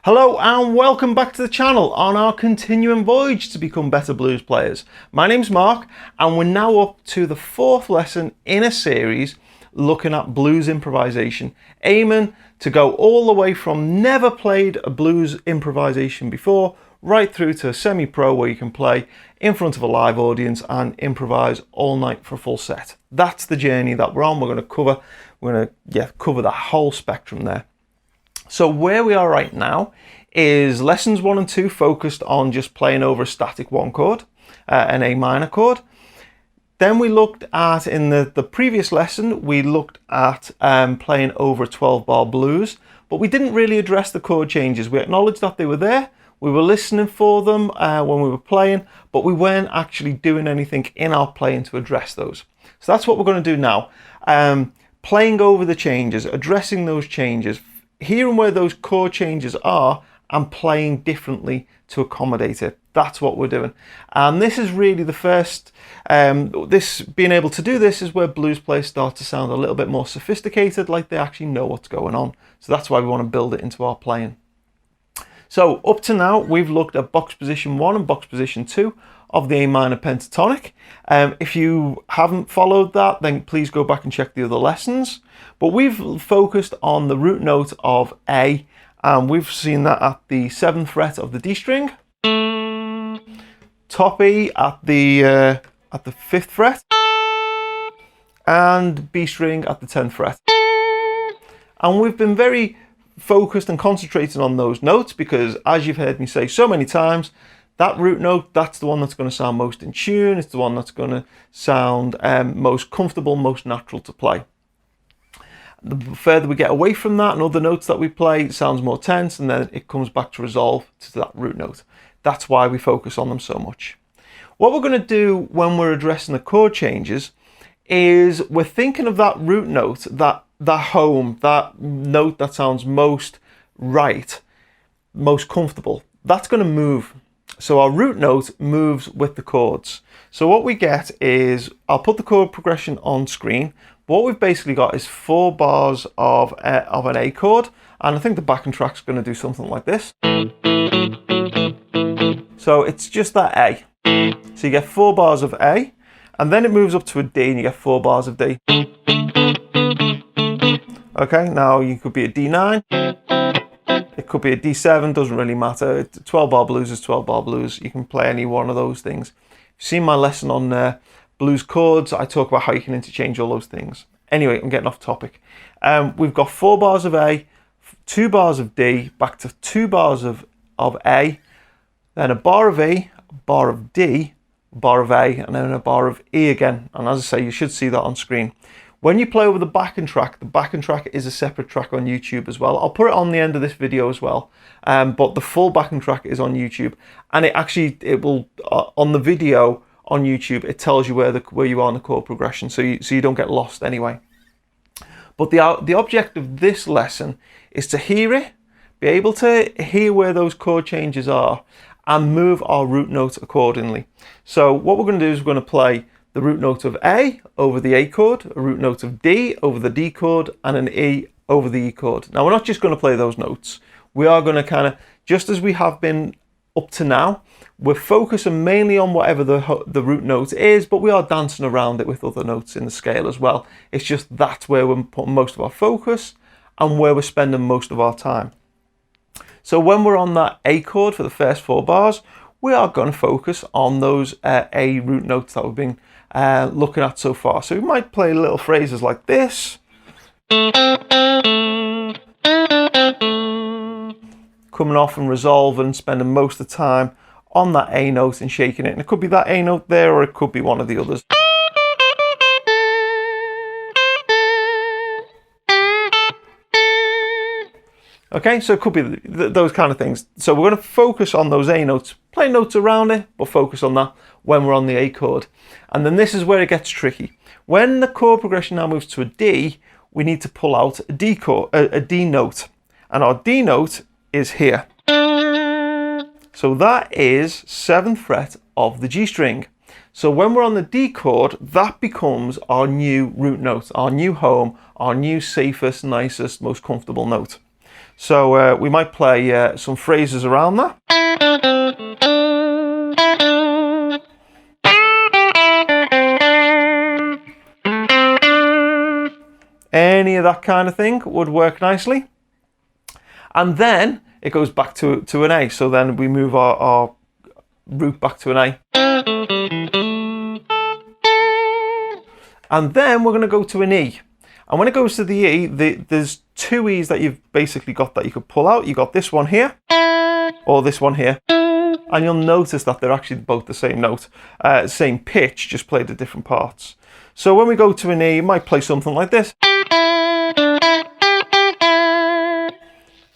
Hello and welcome back to the channel on our continuing voyage to become better blues players. My name's Mark and we're now up to the fourth lesson in a series looking at blues improvisation, aiming to go all the way from never played a blues improvisation before right through to a semi-pro where you can play in front of a live audience and improvise all night for a full set. That's the journey that we're on. We're going to cover the whole spectrum there. So where we are right now is lessons 1 and 2 focused on just playing over a static 1 chord, an A minor chord. Then we looked at, in the previous lesson, we looked at playing over a 12-bar blues, but we didn't really address the chord changes. We acknowledged that they were there, we were listening for them when we were playing, but we weren't actually doing anything in our playing to address those. So that's what we're going to do now. Playing over the changes, addressing those changes, hearing where those chord changes are and playing differently to accommodate it. That's what we're doing. And this is really the first, being able to do this is where blues players start to sound a little bit more sophisticated, like they actually know what's going on. So that's why we want to build it into our playing. So up to now, we've looked at box position 1 and box position 2 of the A minor pentatonic. If you haven't followed that, then please go back and check the other lessons. But we've focused on the root note of A, and we've seen that at the 7th fret of the D string, top E at the 5th fret, and B string at the 10th fret. And we've been very focused and concentrated on those notes because, as you've heard me say so many times, that root note, that's the one that's going to sound most in tune. It's the one that's going to sound most comfortable, most natural to play. The further we get away from that and other notes that we play, it sounds more tense, and then it comes back to resolve to that root note. That's why we focus on them so much. What we're going to do when we're addressing the chord changes is we're thinking of that root note, that home, that note that sounds most right, most comfortable. That's going to move. So our root note moves with the chords. So what we get is, I'll put the chord progression on screen. What we've basically got is 4 bars of an A chord, and I think the backing track's going to do something like this. So it's just that A. So you get 4 bars of A, and then it moves up to a D, and you get 4 bars of D. Okay, now you could be a D9. It could be a D7, doesn't really matter. 12-bar blues is 12-bar blues. You can play any one of those things. You've seen my lesson on blues chords. I talk about how you can interchange all those things. Anyway, I'm getting off topic. We've got 4 bars of A, 2 bars of D, back to 2 bars of A, then a bar of E, a bar of D, a bar of A, and then a bar of E again. And as I say, you should see that on screen. When you play over the backing track is a separate track on YouTube as well. I'll put it on the end of this video as well. But the full backing track is on YouTube, and it will on the video on YouTube. It tells you where you are in the chord progression, so you don't get lost anyway. But the object of this lesson is to hear it, be able to hear where those chord changes are, and move our root note accordingly. So what we're going to do is we're going to play the root note of A over the A chord, a root note of D over the D chord, and an E over the E chord. Now we're not just going to play those notes. We are going to kind of, just as we have been up to now, we're focusing mainly on whatever the root note is, but we are dancing around it with other notes in the scale as well. It's just that's where we're putting most of our focus and where we're spending most of our time. So when we're on that A chord for the first 4 bars, we are going to focus on those A root notes that we've been looking at so far. So we might play little phrases like this, coming off and resolving, spending most of the time on that A note and shaking it. And it could be that A note there, or it could be one of the others. Okay, so it could be those kind of things. So we're going to focus on those A notes, play notes around it, but focus on that when we're on the A chord. And then this is where it gets tricky. When the chord progression now moves to a D, we need to pull out a D chord, a D note. And our D note is here. So that is 7th fret of the G string. So when we're on the D chord, that becomes our new root note, our new home, our new safest, nicest, most comfortable note. So we might play some phrases around that. Any of that kind of thing would work nicely. And then it goes back to an A. So then we move our root back to an A. And then we're going to go to an E. And when it goes to the E, there's two E's that you've basically got that you could pull out. You got this one here, or this one here. And you'll notice that they're actually both the same note, same pitch, just played at different parts. So when we go to an E, you might play something like this.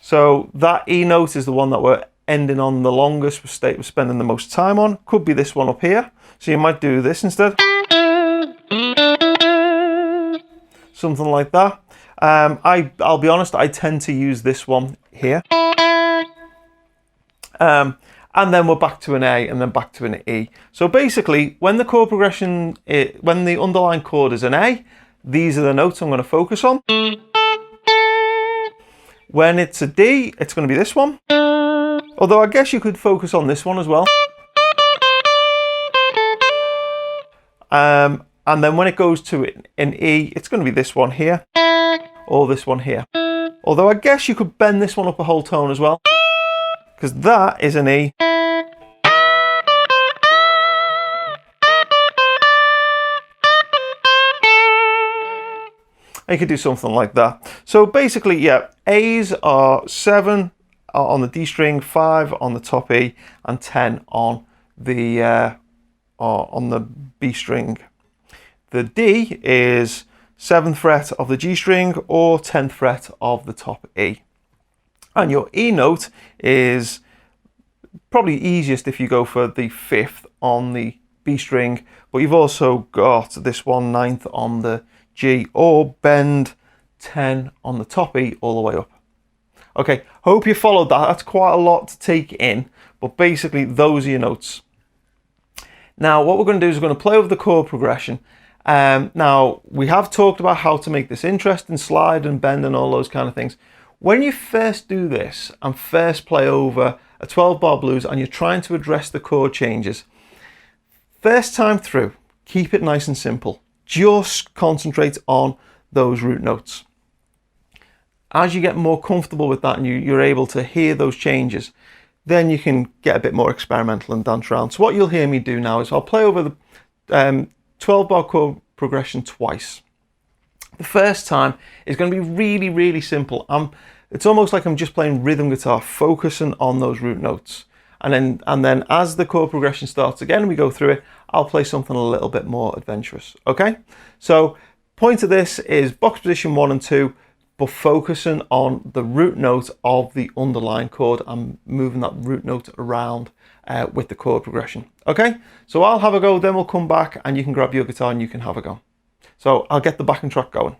So that E note is the one that we're ending on the longest, we're spending the most time on. Could be this one up here. So you might do this instead. Something like that. I'll be honest, I tend to use this one here. And then we're back to an A and then back to an E. So basically, when the chord progression, when the underlying chord is an A, these are the notes I'm going to focus on. When it's a D, it's going to be this one. Although I guess you could focus on this one as well. And then when it goes to an E, it's going to be this one here, or this one here. Although I guess you could bend this one up a whole tone as well, because that is an E. And you could do something like that. So basically, yeah, A's are 7 on the D string, 5 on the top E, and 10 on the B string. The D is 7th fret of the G string or 10th fret of the top E. And your E note is probably easiest if you go for the 5th on the B string, but you've also got this one 9th on the G, or bend 10 on the top E all the way up. Okay, hope you followed that. That's quite a lot to take in, but basically those are your notes. Now what we're going to do is we're going to play over the chord progression. Now we have talked about how to make this interesting, slide and bend and all those kind of things. When you first do this and first play over a 12-bar blues and you're trying to address the chord changes, first time through, keep it nice and simple. Just concentrate on those root notes. As you get more comfortable with that and you're able to hear those changes, then you can get a bit more experimental and dance around. So what you'll hear me do now is I'll play over the 12-bar chord progression twice. The first time is going to be really, really simple. It's almost like I'm just playing rhythm guitar, focusing on those root notes. And then as the chord progression starts again, we go through it, I'll play something a little bit more adventurous. Okay? So point of this is box position 1 and 2, but focusing on the root note of the underlying chord and moving that root note around with the chord progression. Okay? So I'll have a go, then we'll come back and you can grab your guitar and you can have a go. So I'll get the backing track going.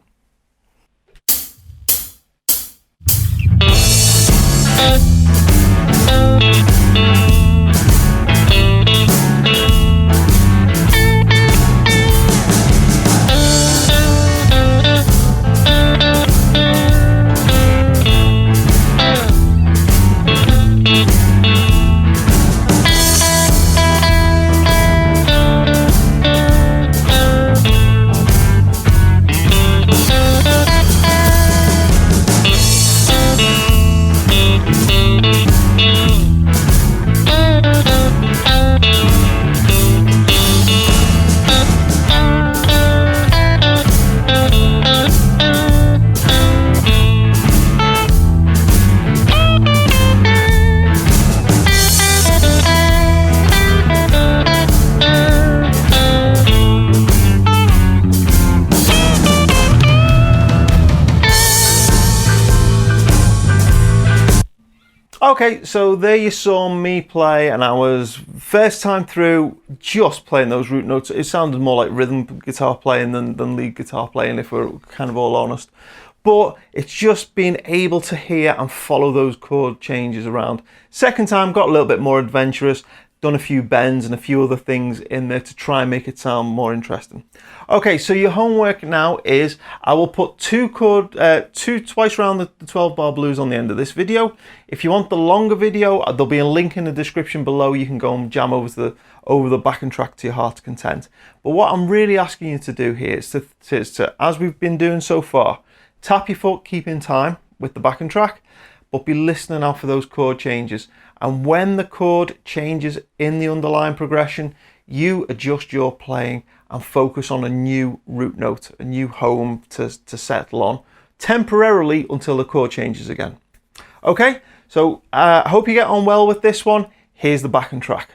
Okay, so there you saw me play, and I was first time through just playing those root notes. It sounded more like rhythm guitar playing than lead guitar playing, if we're kind of all honest. But it's just being able to hear and follow those chord changes around. Second time got a little bit more adventurous. done a few bends and a few other things in there to try and make it sound more interesting. Okay, so your homework now is I will put twice around the 12-bar blues on the end of this video. If you want the longer video, there'll be a link in the description below. You can go and jam over the backing track to your heart's content. But what I'm really asking you to do here is to, as we've been doing so far, tap your foot, keep in time with the backing track, but be listening out for those chord changes. And when the chord changes in the underlying progression, you adjust your playing and focus on a new root note, a new home to settle on temporarily until the chord changes again. Okay, so I hope you get on well with this one. Here's the backing track.